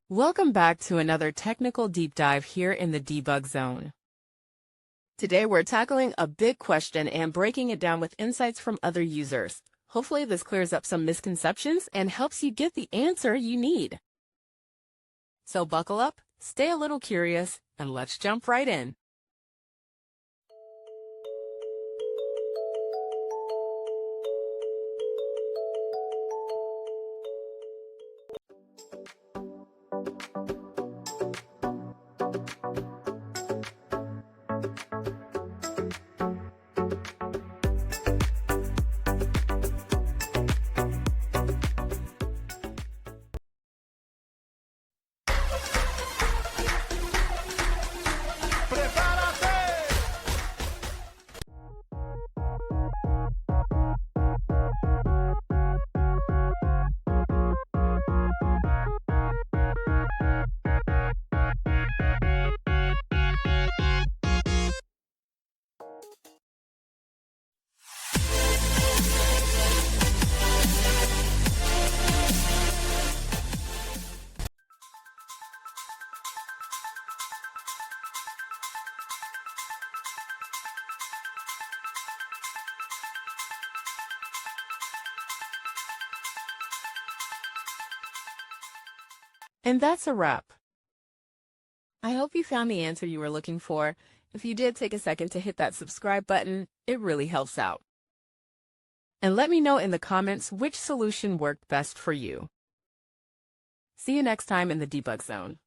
Welcome back to another technical deep dive here in the debug zone. Today we're tackling a big question and breaking it down with insights from other users. Hopefully this clears up some misconceptions and helps you get the answer you need. So buckle up, stay a little curious, and let's jump right in. And that's a wrap. I hope you found the answer you were looking for. If you did, take a second to hit that subscribe button. It really helps out. And let me know in the comments which solution worked best for you. See you next time in the debug zone.